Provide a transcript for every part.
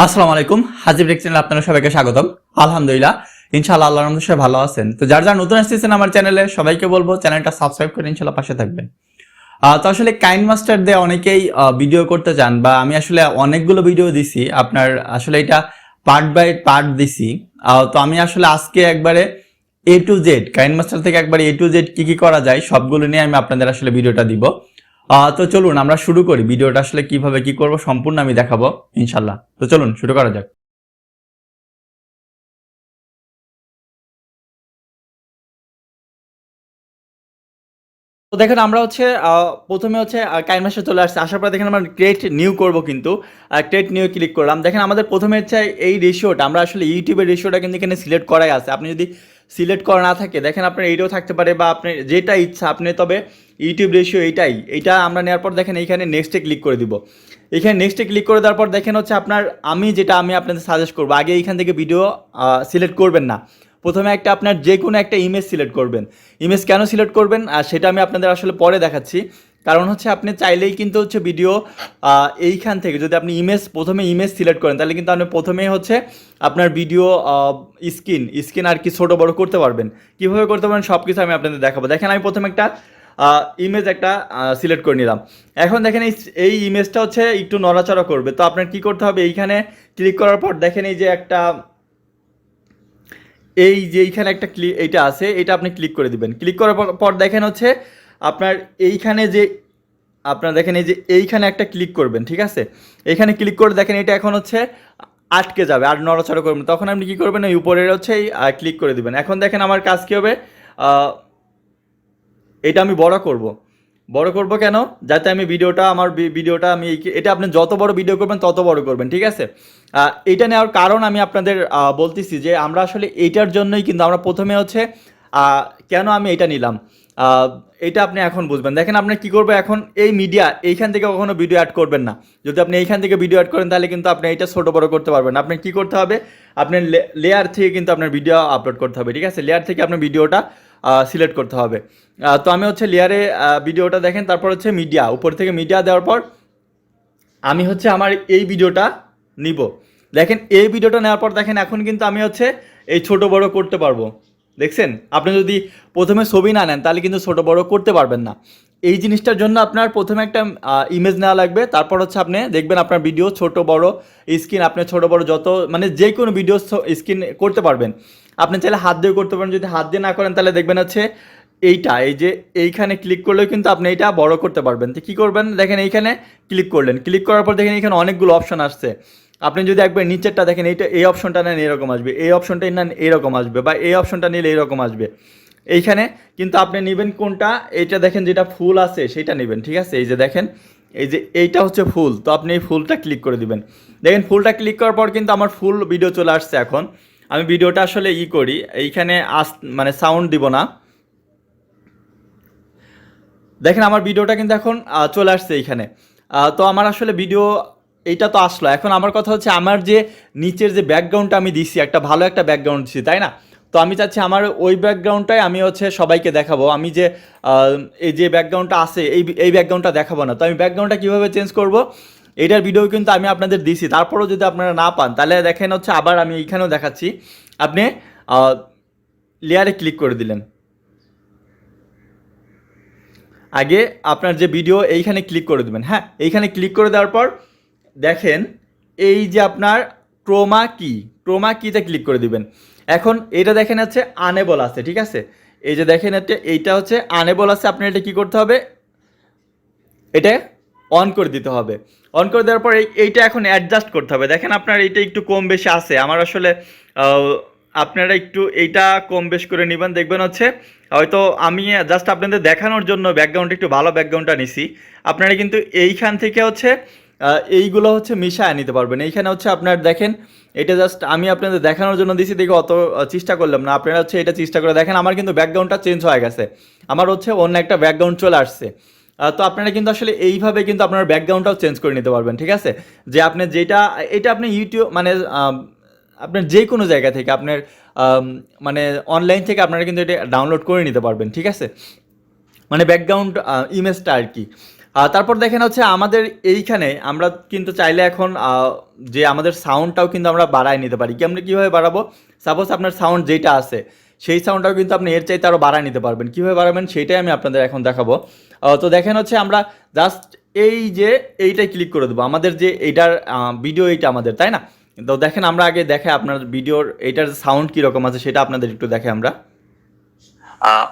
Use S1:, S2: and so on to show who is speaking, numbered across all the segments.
S1: আসসালামু আলাইকুম। হাজিব টেক চ্যানেলে আপনাদের সবাইকে স্বাগতম। আলহামদুলিল্লাহ, ইনশাআল্লাহ আল্লাহর রহমতে সবাই ভালো আছেন। তো যারা নতুন আসতেছেন আমার চ্যানেলে, সবাইকে বলবো চ্যানেলটা সাবস্ক্রাইব করে ইনশাআল্লাহ পাশে থাকবেন। তো আসলে কাইনমাস্টার দিয়ে অনেকেই ভিডিও করতে চান, বা আমি আসলে অনেকগুলো ভিডিও দিছি আপনার, আসলে এটা পার্ট বাই পার্ট দিছি। তো আমি আসলে আজকে একবারে A to Z কাইনমাস্টার থেকে একবারে A to Z কি কি করা যায় সবগুলো নিয়ে আমি আপনাদের আসলে ভিডিওটা দিব। তো চলুন আমরা শুরু করি। ভিডিওটা আসলে কিভাবে কি করব সম্পূর্ণ আমি দেখাবো ইনশাআল্লাহ। তো চলুন শুরু করা যাক। তো দেখেন আমরা হচ্ছে প্রথমে হচ্ছে কাইনমাস্টার চলে আসছে, আসার পর দেখেন আমরা ক্রিয়েট নিউ করব, কিন্তু ক্রিয়েট নিউ ক্লিক করলাম। দেখেন আমাদের প্রথমে হচ্ছে এই রেশিওটা, আমরা আসলে ইউটিউবের রেশিওটা কিন্তু এখানে সিলেক্ট করাই আছে। আপনি যদি সিলেক্ট করা না থাকে, দেখেন আপনার এইটাও থাকতে পারে, বা আপনি যেটা ইচ্ছা আপনি, তবে ইউটিউব রেশিও এইটা আমরা নেওয়ার পর দেখেন এইখানে নেক্সটে ক্লিক করে দিব। এখানে নেক্সটে ক্লিক করে দেওয়ার পর দেখেন হচ্ছে আপনার, আমি আপনাদের সাজেস্ট করবো আগে এইখান থেকে ভিডিও সিলেক্ট করবেন না। প্রথমে একটা আপনার যে কোনো একটা ইমেজ সিলেক্ট করবেন। ইমেজ কেন সিলেক্ট করবেন আর সেটা আমি আপনাদের আসলে পরে দেখাচ্ছি। কারণ হচ্ছে আপনি চাইলেই কিন্তু হচ্ছে ভিডিও এইখান থেকে যদি আপনি প্রথমে ইমেজ সিলেক্ট করেন, তাহলে কিন্তু আপনি প্রথমেই হচ্ছে আপনার ভিডিও স্ক্রিন আর কি ছোটো বড়ো করতে পারবেন। কীভাবে করতে পারবেন সব কিছু আমি আপনাদের দেখাবো। দেখেন আমি প্রথমে একটা ইমেজ সিলেক্ট করে নিলাম। এখন দেখেন এই ইমেজটা হচ্ছে একটু নড়াচড়া করবে, তো আপনার কী করতে হবে, এইখানে ক্লিক করার পর দেখেন এই যে এইখানে একটা এইটা আছে, এটা আপনি ক্লিক করে দিবেন। ক্লিক করার পর দেখেন হচ্ছে আপনার এইখানে যে আপনার দেখেন এই যে এইখানে একটা ক্লিক করবেন, ঠিক আছে। এইখানে ক্লিক করে দেখেন এটা এখন হচ্ছে আটকে যাবে, আর নড়াচড়া করবেন। তখন আপনি কী করবেন, এই উপরের হচ্ছে ক্লিক করে দিবেন। এখন দেখেন আমার কাজ কী হবে, এটা আমি বড় করব কেন, যাতে আমি ভিডিওটা আমি এটা আপনি যত বড় ভিডিও করবেন তত বড় করবেন, ঠিক আছে। এইটা নেওয়ার কারণ আমি আপনাদের বলতেছি যে আমরা আসলে এইটার জন্যই কিন্তু আমরা প্রথমে হচ্ছে কেন আমি এটা নিলাম, এটা আপনি এখন বুঝবেন। দেখেন আপনি কী করবো, এখন এইখান থেকে কখনো ভিডিও অ্যাড করবেন না। যদি আপনি এইখান থেকে ভিডিও অ্যাড করেন, তাহলে কিন্তু আপনি এটা ছোটো বড়ো করতে পারবেন। আপনি কী করতে হবে, আপনার লেয়ার থেকে কিন্তু আপনার ভিডিও আপলোড করতে হবে, ঠিক আছে। লেয়ার থেকে আপনার ভিডিওটা সিলেক্ট করতে হবে। তো আমি হচ্ছে লেয়ারে ভিডিওটা দেখেন, তারপর হচ্ছে মিডিয়া, উপর থেকে মিডিয়া দেওয়ার পর আমি হচ্ছে আমার এই ভিডিওটা নিব। দেখেন এই ভিডিওটা নেওয়ার পর দেখেন এখন কিন্তু আমি হচ্ছে এই ছোটো বড়ো করতে পারবো। দেখছেন, আপনি যদি প্রথমে ছবি না নেন, তাহলে কিন্তু ছোটো বড়ো করতে পারবেন না। এই জিনিসটার জন্য আপনার প্রথমে একটা ইমেজ নেওয়া লাগবে, তারপর হচ্ছে আপনি দেখবেন আপনার ভিডিও ছোট বড় স্ক্রিন, আপনি ছোট বড় যত মানে যে কোনো ভিডিও স্ক্রিন করতে পারবেন। আপনি চাইলে হাত দিয়ে করতে পারেন, যদি হাত দিয়ে না করেন তাহলে দেখবেন হচ্ছে এই যে এইখানে ক্লিক করলেও কিন্তু আপনি এটা বড় করতে পারবেন। তো কী করবেন, দেখেন এইখানে ক্লিক করলেন, ক্লিক করার পর দেখেন এখানে অনেকগুলো অপশন আসছে। আপনি যদি একবার নিচেরটা দেখেন, এই অপশনটা নেন এরকম আসবে, এই অপশনটা নেন এরকম আসবে, বা এই অপশনটা নিলে এরকম আসবে। এইখানে কিন্তু আপনি নেবেন কোনটা, এইটা দেখেন যেটা ফুল আছে সেটা নেবেন, ঠিক আছে। এই যে দেখেন এইটা হচ্ছে ফুল, তো আপনি এই ফুলটা ক্লিক করে দিবেন। দেখেন ফুলটা ক্লিক করার পর কিন্তু আমার ফুল ভিডিও চলে আসছে। এখন আমি ভিডিওটা আসলে করি, এইখানে মানে সাউন্ড দিব না। দেখেন আমার ভিডিওটা কিন্তু এখন চলে আসছে এইখানে। তো আমার আসলে ভিডিও এইটা তো আসলো। এখন আমার কথা হচ্ছে, আমার যে নিচের যে ব্যাকগ্রাউন্ডটা আমি দিচ্ছি, একটা ভালো একটা ব্যাকগ্রাউন্ড দিচ্ছি, তাই না। তো আমি চাচ্ছি আমার ওই ব্যাকগ্রাউন্ডটাই আমি হচ্ছে সবাইকে দেখাবো। আমি যে এই যে ব্যাকগ্রাউন্ডটা আছে, এই ব্যাকগ্রাউন্ডটা দেখাবো না। তো আমি ব্যাকগ্রাউন্ডটা কীভাবে চেঞ্জ করব, এটার ভিডিও কিন্তু আমি আপনাদের দিছি। তারপরেও যদি আপনারা না পান, তাহলে দেখেন হচ্ছে আবার আমি এইখানেও দেখাচ্ছি। আপনি লেয়ারে ক্লিক করে দিলেন, আগে আপনার যে ভিডিও এইখানে ক্লিক করে দেবেন। হ্যাঁ, এইখানে ক্লিক করে দেওয়ার পর দেখেন এই যে আপনার ক্রোমা কিতে ক্লিক করে দিবেন। এখন এটা দেখেন হচ্ছে আনেবল আছে, ঠিক আছে। এই যে দেখেন এইটা হচ্ছে আনেবল আছে, আপনার এটা কী করতে হবে, এটা অন করে দিতে হবে। অন করে দেওয়ার পর এইটা এখন অ্যাডজাস্ট করতে হবে। দেখেন আপনার এইটা একটু কম বেশি আছে, আমার আসলে আপনারা একটু এইটা কম বেশ করে নেবেন। দেখবেন হচ্ছে হয়তো আমি জাস্ট আপনাদের দেখানোর জন্য ব্যাকগ্রাউন্ড একটু ভালো ব্যাকগ্রাউন্ডটা নিছি। আপনারা কিন্তু এইখান থেকে হচ্ছে এইগুলো হচ্ছে মিশায় নিতে পারবেন। এইখানে হচ্ছে আপনার দেখেন, এটা জাস্ট আমি আপনাদের দেখানোর জন্য দিছি, দেখে অত চেষ্টা করলাম না। আপনারা হচ্ছে এটা চেষ্টা করে দেখেন, আমার কিন্তু ব্যাকগ্রাউন্ডটা চেঞ্জ হয়ে গেছে, আমার হচ্ছে অন্য একটা ব্যাকগ্রাউন্ড চলে আসছে। তো আপনারা কিন্তু আসলে এইভাবে কিন্তু আপনার ব্যাকগ্রাউন্ডটাও চেঞ্জ করে নিতে পারবেন, ঠিক আছে। যে আপনি এটা আপনি ইউটিউব মানে আপনার যে কোনো জায়গা থেকে আপনার মানে অনলাইন থেকে আপনারা কিন্তু এটা ডাউনলোড করে নিতে পারবেন, ঠিক আছে। মানে ব্যাকগ্রাউন্ড ইমেজটা আর কি। তারপর দেখেন হচ্ছে আমাদের এইখানে আমরা কিন্তু চাইলে এখন যে আমাদের সাউন্ডটাও কিন্তু আমরা বাড়ায় নিতে পারি। আমরা কীভাবে বাড়াবো? সাপোজ আপনার সাউন্ড যেটা আছে সেই সাউন্ডটাও কিন্তু আপনি এর চাইতে আরও বাড়ায় নিতে পারবেন। কীভাবে বাড়াবেন সেইটাই আমি আপনাদের এখন দেখাবো। তো দেখেন হচ্ছে আমরা জাস্ট এই যে এইটাই ক্লিক করে দেবো, আমাদের যে এইটার ভিডিও এইটা আমাদের, তাই না? তো দেখেন আমরা আগে দেখে আপনার ভিডিওর এইটার সাউন্ড কীরকম আছে সেটা আপনাদের একটু দেখে আমরা।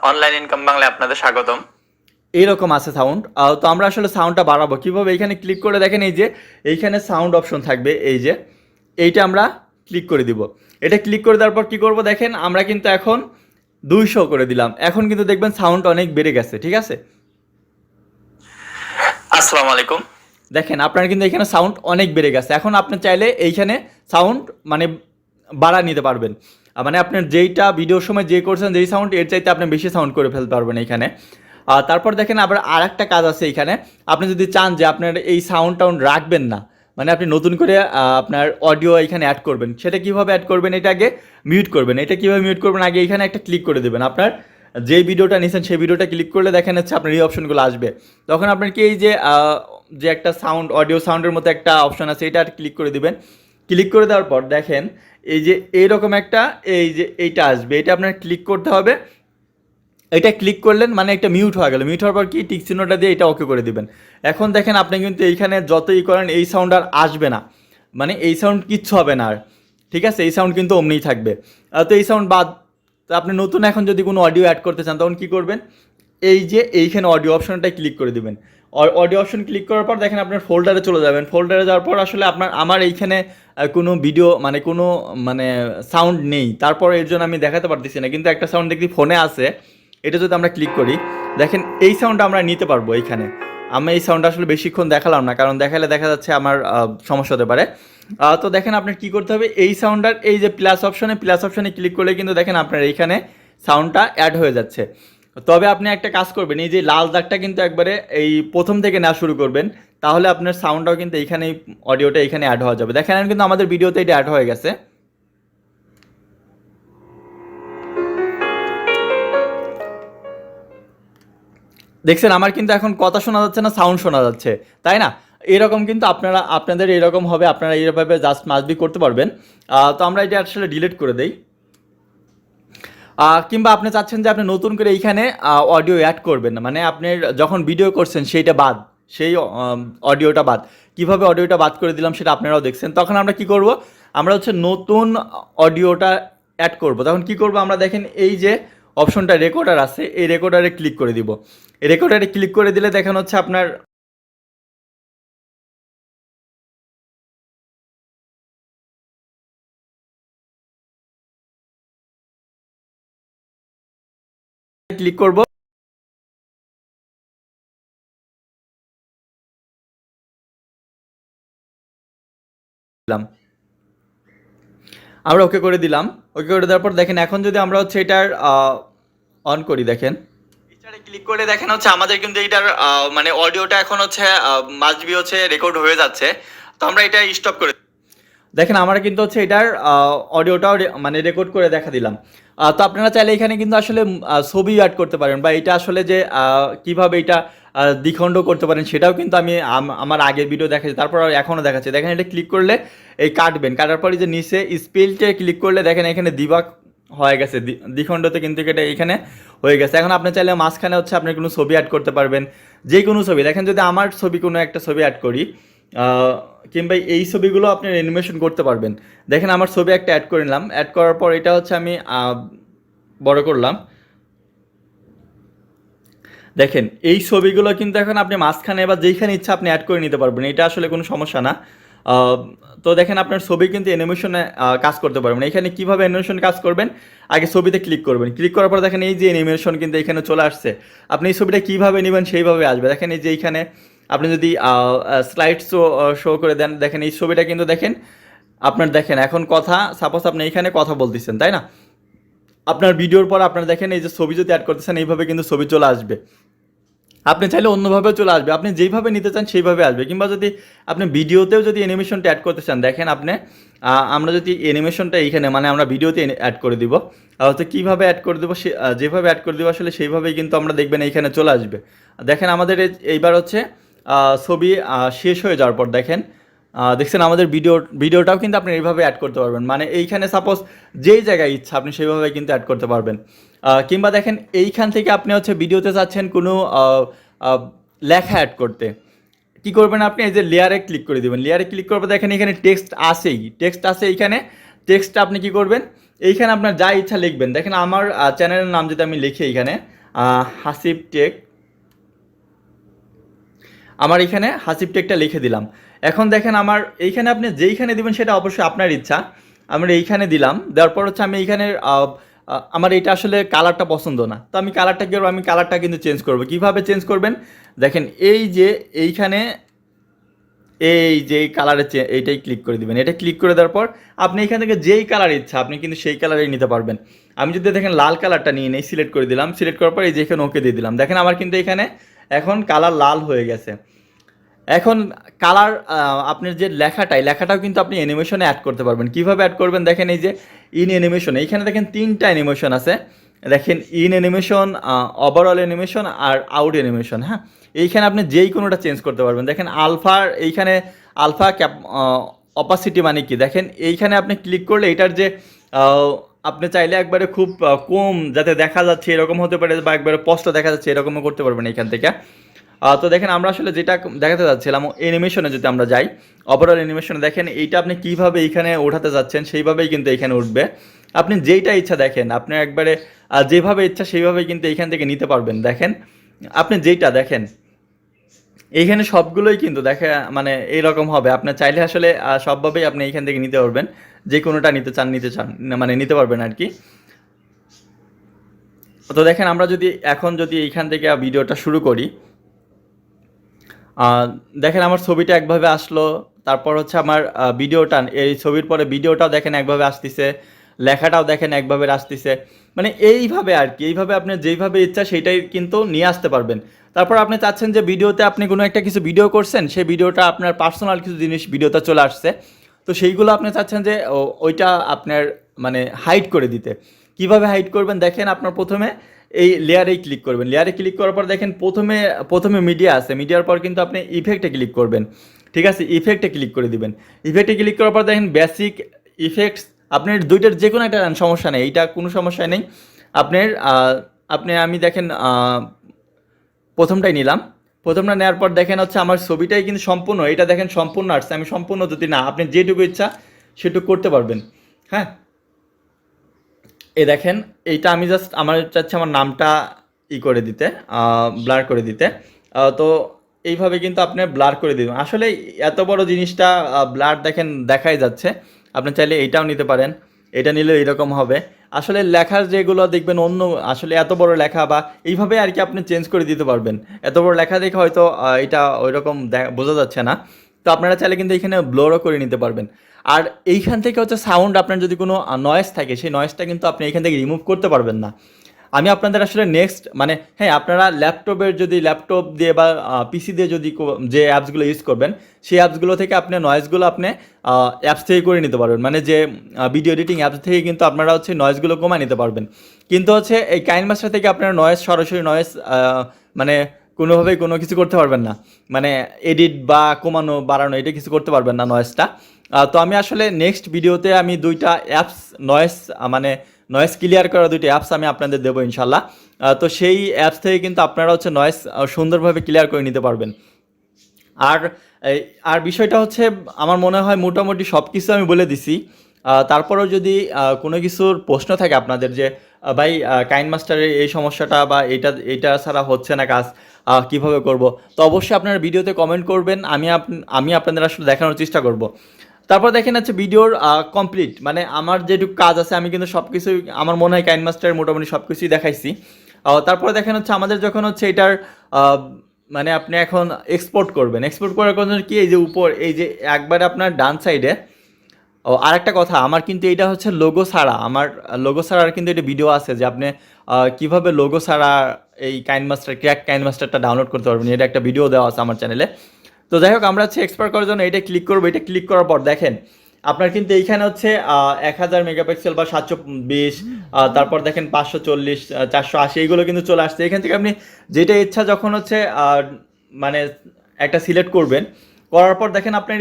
S2: অনলাইন ইনকাম বাংলায় আপনাদের স্বাগতম।
S1: এইরকম আছে সাউন্ড। তো আমরা আসলে সাউন্ডটা বাড়াবো কীভাবে? এইখানে ক্লিক করে দেখেন এই যে এইখানে সাউন্ড অপশন থাকবে, এই যে এইটা আমরা ক্লিক করে দিব। এটা ক্লিক করে দেওয়ার পর কী করবো দেখেন আমরা কিন্তু এখন 200 করে দিলাম। এখন কিন্তু দেখবেন সাউন্ড অনেক বেড়ে গেছে, ঠিক আছে?
S2: আসসালামু আলাইকুম।
S1: দেখেন আপনার কিন্তু এখানে সাউন্ড অনেক বেড়ে গেছে। এখন আপনি চাইলে এইখানে সাউন্ড মানে বাড়া নিতে পারবেন। মানে আপনার যেইটা ভিডিওর সময় যে করছেন যেই সাউন্ড এর চাইতে আপনি বেশি সাউন্ড করে ফেলতে পারবেন এইখানে। তারপর দেখেন আবার আর একটা কাজ আছে এইখানে। আপনি যদি চান যে আপনার এই সাউন্ড টাউন্ড রাখবেন না, মানে আপনি নতুন করে আপনার অডিও এখানে অ্যাড করবেন, সেটা কীভাবে অ্যাড করবেন? এটা আগে মিউট করবেন। এটা কীভাবে মিউট করবেন? আগে এখানে একটা ক্লিক করে দেবেন। আপনার যেই ভিডিওটা নিয়েছেন সেই ভিডিওটা ক্লিক করলে দেখেন হচ্ছে আপনার এই অপশনগুলো আসবে। তখন আপনার কি এই যে একটা সাউন্ড অডিও সাউন্ডের মতো একটা অপশন আছে এটা ক্লিক করে দিবেন। ক্লিক করে দেওয়ার পর দেখেন এই যে এইরকম একটা এই যে এইটা আসবে, এটা আপনার ক্লিক করতে হবে। এটা ক্লিক করলেন মানে একটা মিউট হয়ে গেল। মিউট হওয়ার পর কি টিক চিহ্নটা দিয়ে এটা ওকে করে দিবেন। এখন দেখেন আপনি কিন্তু এইখানে যতই করেন এই সাউন্ড আর আসবে না, মানে এই সাউন্ড কিচ্ছু হবে না আর, ঠিক আছে? এই সাউন্ড কিন্তু অমনিই থাকবে। তো এই সাউন্ড বাদ। তো আপনি নতুন এখন যদি কোনো অডিও অ্যাড করতে চান তখন কী করবেন? এই যে এইখানে অডিও অপশনটাই ক্লিক করে দিবেন। অডিও অপশন ক্লিক করার পর দেখেন আপনার ফোল্ডারে চলে যাবেন। ফোল্ডারে যাওয়ার পর আসলে আমার এইখানে কোনো ভিডিও মানে কোনো মানে সাউন্ড নেই, তারপর এর জন্য আমি দেখাতে পারতেছি না, কিন্তু একটা সাউন্ড দেখি ফোনে আছে। এটা যদি আমরা ক্লিক করি দেখেন এই সাউন্ডটা আমরা নিতে পারবো এইখানে। আমি এই সাউন্ডটা আসলে বেশিক্ষণ দেখালাম না, কারণ দেখালে দেখা যাচ্ছে আমার সমস্যা হতে পারে। তো দেখেন আপনার কী করতে হবে? এই সাউন্ডটার এই যে প্লাস অপশনে ক্লিক করলে কিন্তু দেখেন আপনার এইখানে সাউন্ডটা অ্যাড হয়ে যাচ্ছে। তবে আপনি একটা কাজ করবেন, এই যে লাল দাগটা কিন্তু একবারে এই প্রথম থেকে নেওয়া শুরু করবেন, তাহলে আপনার সাউন্ডটাও কিন্তু এইখানেই অডিওটা এইখানে অ্যাড হয়ে যাবে। দেখেন কিন্তু আমাদের ভিডিওতে এটা অ্যাড হয়ে গেছে। দেখছেন আমার কিন্তু এখন কথা শোনা যাচ্ছে না, সাউন্ড শোনা যাচ্ছে, তাই না? এরকম কিন্তু আপনাদের এরকম হবে, আপনারা এইভাবে জাস্ট মাস্ট করতে পারবেন। তো আমরা এটা আসলে ডিলিট করে দেই। কিংবা আপনি চাচ্ছেন যে আপনি নতুন করে এইখানে অডিও অ্যাড করবেন না, মানে আপনি যখন ভিডিও করছেন সেইটা বাদ, সেই অডিওটা বাদ। কীভাবে অডিওটা বাদ করে দিলাম সেটা আপনারাও দেখছেন। তখন আমরা কি করব? আমরা হচ্ছে নতুন অডিওটা অ্যাড করব। তখন কি করব? আমরা দেখেন এই যে অপশনটা রেকর্ডার আছে, এই রেকর্ডারে ক্লিক করে দিব। এই রেকর্ডারে ক্লিক করে দিলে দেখেন হচ্ছে আপনার ক্লিক করব। আমরা ওকে করে দিলাম। ওকে করে দেওয়ার পর দেখেন এখন যদি আমরা হচ্ছে এটার অন করি, দেখেন এটারে ক্লিক করে দেখেন হচ্ছে আমাদের কিন্তু এটার মানে অডিওটা এখন হচ্ছে মাস্ট বি হচ্ছে রেকর্ড হয়ে যাচ্ছে। তো আমরা এটা স্টপ করে দেখেন আমরা কিন্তু হচ্ছে এটার অডিওটাও মানে রেকর্ড করে দেখা দিলাম। তো আপনারা চাইলে এখানে কিন্তু আসলে ছবি অ্যাড করতে পারেন, বা এটা আসলে যে কিভাবে এটা দ্বিখণ্ড করতে পারেন সেটাও কিন্তু আমি আমার আগের ভিডিও দেখাচ্ছি, তারপর এখনও দেখাচ্ছি। দেখেন এটা ক্লিক করলে এই কাটবেন, কাটার পরে যে নিচে স্পেলটে ক্লিক করলে দেখেন এখানে দ্বিভাগ হয়ে গেছে, দ্বিখণ্ডতে কিন্তু এটা এখানে হয়ে গেছে। এখন আপনি চাইলে মাঝখানে হচ্ছে আপনি কোনো ছবি অ্যাড করতে পারবেন, যে কোনো ছবি। দেখেন যদি আমার ছবি কোনো একটা ছবি অ্যাড করি, কিংবা এই ছবিগুলো আপনি অ্যানিমেশন করতে পারবেন। দেখেন আমার ছবি একটা অ্যাড করে নিলাম, অ্যাড করার পর এটা হচ্ছে আমি বড় করলাম। দেখেন এই ছবিগুলো কিন্তু এখন আপনি মাঝখানে বা যেইখানে ইচ্ছা আপনি অ্যাড করে নিতে পারবেন, এটা আসলে কোনো সমস্যা না। তো দেখেন আপনার ছবি কিন্তু অ্যানিমেশনে কাজ করতে পারবেন। এখানে কীভাবে অ্যানিমেশন কাজ করবেন? আগে ছবিতে ক্লিক করবেন, ক্লিক করার পর দেখেন এই যে অ্যানিমেশন কিন্তু এখানে চলে আসছে। আপনি এই ছবিটা কীভাবে নেবেন সেইভাবে আসবে। দেখেন এই যে এইখানে আপনি যদি স্লাইড শো করে দেন, দেখেন এই ছবিটা কিন্তু দেখেন আপনার, দেখেন এখন কথা, সাপোজ আপনি এইখানে কথা বলতেছেন, তাই না? আপনার ভিডিওর পর আপনার দেখেন এই যে ছবি যদি অ্যাড করতেছেন এইভাবে কিন্তু ছবি চলে আসবে। আপনি চাইলে অন্যভাবেও চলে আসবে, আপনি যেইভাবে নিতে চান সেইভাবে আসবে। কিংবা যদি আপনি ভিডিওতেও যদি অ্যানিমেশনটা অ্যাড করতে চান, দেখেন আপনি আমরা যদি অ্যানিমেশনটা এইখানে মানে আমরা ভিডিওতে অ্যাড করে দিব, তো কীভাবে অ্যাড করে দেবো, যেভাবে অ্যাড করে দেবো আসলে সেইভাবেই কিন্তু আমরা দেখবেন এইখানে চলে আসবে। দেখেন আমাদের এইবার হচ্ছে ছবি শেষ হয়ে যাওয়ার পর দেখেন দেখছেন আমাদের ভিডিওটাও কিন্তু আপনি এইভাবে অ্যাড করতে পারবেন, মানে এইখানে সাপোজ যেই জায়গায় ইচ্ছা আপনি সেইভাবে কিন্তু অ্যাড করতে পারবেন। কিংবা দেখেন এইখান থেকে আপনি হচ্ছে ভিডিওতে চাচ্ছেন কোনো লেখা অ্যাড করতে, কি করবেন আপনি এই যে লেয়ারে ক্লিক করে দেবেন, লেয়ারে ক্লিক করবে দেখেন এখানে টেক্সট আছে এইখানে। টেক্সটটা আপনি কি করবেন, এইখানে আপনার যা ইচ্ছা লিখবেন। দেখেন আমার চ্যানেলের নাম যদি আমি লিখি এইখানে হাসিব টেক, আমার এখানে হাসিব টেকটা লিখে দিলাম। এখন দেখেন আমার এইখানে আপনি যেইখানে দিবেন সেটা অবশ্যই আপনার ইচ্ছা। আমরা এইখানে দিলাম, দেওয়ার পর হচ্ছে আমি এইখানে আমার এটা আসলে কালারটা পছন্দ না, তো আমি কালারটা কি করবো, আমি কালারটা কিন্তু চেঞ্জ করবো। কীভাবে চেঞ্জ করবেন দেখেন, এই যে এইখানে এই যে কালারে এইটাই ক্লিক করে দিবেন। এটা ক্লিক করে দেওয়ার পর আপনি এখান থেকে যেই কালার ইচ্ছা আপনি কিন্তু সেই কালারেই নিতে পারবেন। আমি যদি দেখেন লাল কালারটা নিয়ে নেই, সিলেক্ট করে দিলাম, সিলেক্ট করার পর এই যে এখানে ওকে দিয়ে দিলাম। দেখেন আমার কিন্তু এখানে এখন কালার লাল হয়ে গেছে। এখন কালার আপনার যে লেখাটাও কিন্তু আপনি অ্যানিমেশনে অ্যাড করতে পারবেন। কিভাবে অ্যাড করবেন দেখেন, এই যে ইন অ্যানিমেশন, এইখানে দেখেন 3টা অ্যানিমেশন আছে। দেখেন ইন অ্যানিমেশন, ওভারঅল অ্যানিমেশন আর আউট অ্যানিমেশন। হ্যাঁ, এইখানে আপনি যেই কোনোটা চেঞ্জ করতে পারবেন। দেখেন আলফার এইখানে আলফা ক্যাপ অপাসিটি মানে কি, দেখেন এইখানে আপনি ক্লিক করলে এটার যে আপনি চাইলে একবারে খুব কম যাতে দেখা যাচ্ছে এরকম হতে পারে, বা একবারে স্পষ্ট দেখা যাচ্ছে এরকমও করতে পারবেন এইখান থেকে। তো দেখেন আমরা আসলে যেটা দেখাতে যাচ্ছিলাম অ্যানিমেশনে যদি আমরা যাই, ওভারঅল অ্যানিমেশনে দেখেন এইটা আপনি কীভাবে এইখানে ওঠাতে যাচ্ছেন সেইভাবেই কিন্তু এইখানে উঠবে। আপনি যেইটা ইচ্ছা দেখেন, আপনি একবারে যেভাবে ইচ্ছা সেইভাবেই কিন্তু এইখান থেকে নিতে পারবেন। দেখেন আপনি যেইটা দেখেন এইখানে সবগুলোই কিন্তু দেখে মানে এইরকম হবে। আপনি চাইলে আসলে সবভাবেই আপনি এইখান থেকে নিতে পারবেন, যে কোনোটা নিতে চান মানে নিতে পারবেন আর কি। তো দেখেন আমরা এখন যদি এইখান থেকে ভিডিওটা শুরু করি, দেখেন আমার ছবিটা একভাবে আসলো, তারপর হচ্ছে আমার ভিডিওটা, এই ছবির পরে ভিডিওটাও দেখেন একভাবে আসতেছে, লেখাটাও দেখেন একভাবে আসতেছে। মানে এইভাবে আর কি, এইভাবে আপনি যেইভাবে ইচ্ছা সেইটাই কিন্তু নিয়ে আসতে পারবেন। তারপর আপনি চাচ্ছেন যে ভিডিওতে আপনি কোনো একটা কিছু ভিডিও করছেন, সেই ভিডিওটা আপনার পার্সোনাল কিছু জিনিস ভিডিওতে চলে আসছে, তো সেইগুলো আপনি চাচ্ছেন যে ওইটা আপনার মানে হাইড করে দিতে। কিভাবে হাইড করবেন দেখেন, আপনার প্রথমে এই লেয়ারেই ক্লিক করবেন। লেয়ারে ক্লিক করার পর দেখেন প্রথমে মিডিয়া আছে, মিডিয়ার পর কিন্তু আপনি ইফেক্টে ক্লিক করবেন। ঠিক আছে, ইফেক্টে ক্লিক করে দিবেন। ইফেক্টে ক্লিক করার পর দেখেন বেসিক ইফেক্টস, আপনার দুইটার যে কোনো একটা সমস্যা নেই, এইটা কোনো সমস্যা নেই আপনার। আমি দেখেন প্রথমটাই নিলাম। প্রথমটা নেওয়ার পর দেখেন হচ্ছে আমার ছবিটাই কিন্তু সম্পূর্ণ, এটা দেখেন সম্পূর্ণ আসছে। আমি সম্পূর্ণ যদি না, আপনি যেটুকু ইচ্ছা সেটুকু করতে পারবেন। হ্যাঁ, এই দেখেন এইটা আমি জাস্ট আমার চাচ্ছি আমার নামটা করে দিতে, ব্লার করে দিতে। তো এইভাবে কিন্তু আপনি ব্লার করে দিবেন। আসলে এত বড় জিনিসটা ব্লার দেখেন দেখাই যাচ্ছে। আপনি চাইলে এইটাও নিতে পারেন, এটা নিলে এরকম হবে। আসলে লেখার যেগুলো দেখবেন অন্য, আসলে এত বড় লেখা বা এইভাবে আর কি আপনি চেঞ্জ করে দিতে পারবেন। এত বড় লেখা দেখে হয়তো এটা ওই রকম বোঝা যাচ্ছে না, তো আপনারা চাইলে কিন্তু এখানে ব্লোরও করে নিতে পারবেন। আর এইখান থেকে হচ্ছে সাউন্ড, আপনার যদি কোনো নয়েজ থাকে সেই নয়েজটা কিন্তু আপনি এখান থেকে রিমুভ করতে পারবেন না। আমি আপনাদের আসলে নেক্সট মানে হ্যাঁ, আপনারা ল্যাপটপ দিয়ে বা পিসি দিয়ে যদি যে অ্যাপসগুলো ইউজ করবেন সেই অ্যাপসগুলো থেকে আপনি নয়েজগুলো আপনি অ্যাপস থেকে করে নিতে পারবেন, মানে যে ভিডিও এডিটিং অ্যাপস থেকে কিন্তু আপনারা হচ্ছে নয়েজগুলো কমায় নিতে পারবেন। কিন্তু হচ্ছে এই কাইনমাস্টার থেকে আপনারা সরাসরি নয়েজ মানে কোনোভাবেই কোনো কিছু করতে পারবেন না, মানে এডিট বা কমানো বাড়ানো এটা কিছু করতে পারবেন না নয়েজটা। তো আমি আসলে নেক্সট ভিডিওতে আমি দুইটা অ্যাপস মানে নয়েজ ক্লিয়ার করা দুইটা অ্যাপস আমি আপনাদের দেবো ইনশাল্লাহ। তো সেই অ্যাপস থেকে কিন্তু আপনারা হচ্ছে নয়েজ সুন্দরভাবে ক্লিয়ার করে নিতে পারবেন। আর আর বিষয়টা হচ্ছে আমার মনে হয় মোটামুটি সব কিছু আমি বলে দিছি। তারপরেও যদি কোনো কিছুর প্রশ্ন থাকে আপনাদের যে ভাই কাইনমাস্টারের এই সমস্যাটা বা এটা ছাড়া হচ্ছে না কাজ, কিভাবে করব, তো অবশ্যই আপনারা ভিডিওতে কমেন্ট করবেন, আমি আপনাদের আসলে দেখানোর চেষ্টা করব। তারপর দেখেন হচ্ছে ভিডিওর কমপ্লিট, মানে আমার যেটুকু কাজ আছে আমি কিন্তু সব কিছুই আমার মনে হয় কাইনমাস্টারের মোটামুটি সব কিছুই দেখাইছি। তারপরে দেখেন হচ্ছে আমাদের যখন হচ্ছে এটার মানে আপনি এখন এক্সপোর্ট করবেন, এক্সপোর্ট করার জন্য কি এই যে উপর এই যে একবারে আপনার ডান সাইডে আরেকটা কথা, আমার কিন্তু এটা হচ্ছে লোগো ছাড়া, আমার লোগো ছাড়ার কিন্তু এটা ভিডিও আছে যে আপনি কীভাবে লোগো ছাড়া এই কাইনমাস্টারটা ডাউনলোড করতে পারবেন, এটা একটা ভিডিও দেওয়া আছে আমার চ্যানেলে। তো যাই হোক, আমরা হচ্ছে এক্সপার্ট করার জন্য এটা ক্লিক করবো। এটা ক্লিক করার পর দেখেন আপনার কিন্তু এইখানে হচ্ছে 1000 মেগাপিক্সেল বা 720, তারপর দেখেন 540, 480 এইগুলো কিন্তু চলে আসছে। এখান থেকে আপনি যেটা ইচ্ছা যখন হচ্ছে মানে একটা সিলেক্ট করবেন, করার পর দেখেন আপনার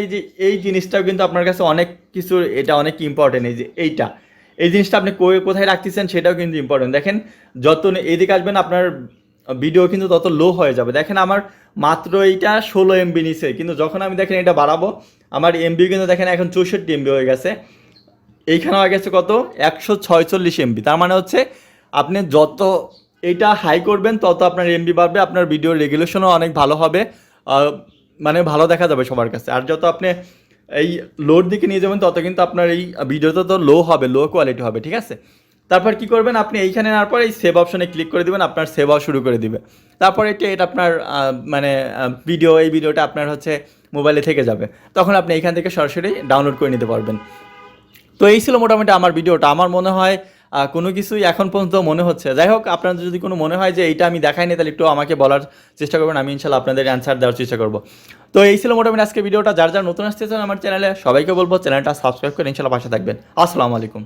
S1: এই জিনিসটাও কিন্তু আপনার কাছে অনেক কিছু, এটা অনেক ইম্পর্টেন্ট। এই জিনিসটা আপনি কোথায় রাখতেছেন সেটাও কিন্তু ইম্পর্টেন্ট। দেখেন যত এদিকে আসবেন আপনার ভিডিও কিন্তু তত লো হয়ে যাবে। দেখেন আমার মাত্র এইটা 16 এমবি নিছে, কিন্তু যখন আমি দেখেন এটা বাড়াবো আমার এমবি কিন্তু দেখেন এখন 64 এমবি হয়ে গেছে। এইখানে হয়ে গেছে কত 146 এমবি। তার মানে হচ্ছে আপনি যত এইটা হাই করবেন তত আপনার এমবি বাড়বে, আপনার ভিডিওর রেগুলেশনও অনেক ভালো হবে, মানে ভালো দেখা যাবে সবার কাছে। আর যত আপনি এই লোর দিকে নিয়ে যাবেন তত কিন্তু আপনার এই ভিডিওটা তো লো হবে, লো কোয়ালিটি হবে, ঠিক আছে। তারপর কি করবেন, আপনি এইখানে নেওয়ার পর এই সেভ অপশনে ক্লিক করে দিবেন, আপনার সেভ হওয়া শুরু করে দিবে। তারপর এটা আপনার মানে এই ভিডিওটা আপনার হচ্ছে মোবাইলে থেকে যাবে, তখন আপনি এইখান থেকে সরাসরি ডাউনলোড করে নিতে পারবেন। তো এই ছিল মোটামুটি আমার ভিডিওটা। আমার মনে হয় কোনো কিছুই এখন পর্যন্ত মনে হচ্ছে। যাই হোক, আপনাদের যদি কোনো মনে হয় যে এইটা আমি দেখাইনি, তাহলে একটু আমাকে বলার চেষ্টা করবেন, আমি ইনশাল্লাহ আপনাদের অ্যান্সার দেওয়ার চেষ্টা করবো। তো এই ছিল মোটামুটি আজকে ভিডিওটা। যারা নতুন আসতেছেন আমার চ্যানেলে, সবাইকে বলবো চ্যানেলটা সাবস্ক্রাইব করে ইনশাল্লাহ পাশে থাকবেন। আসসালামু আলাইকুম।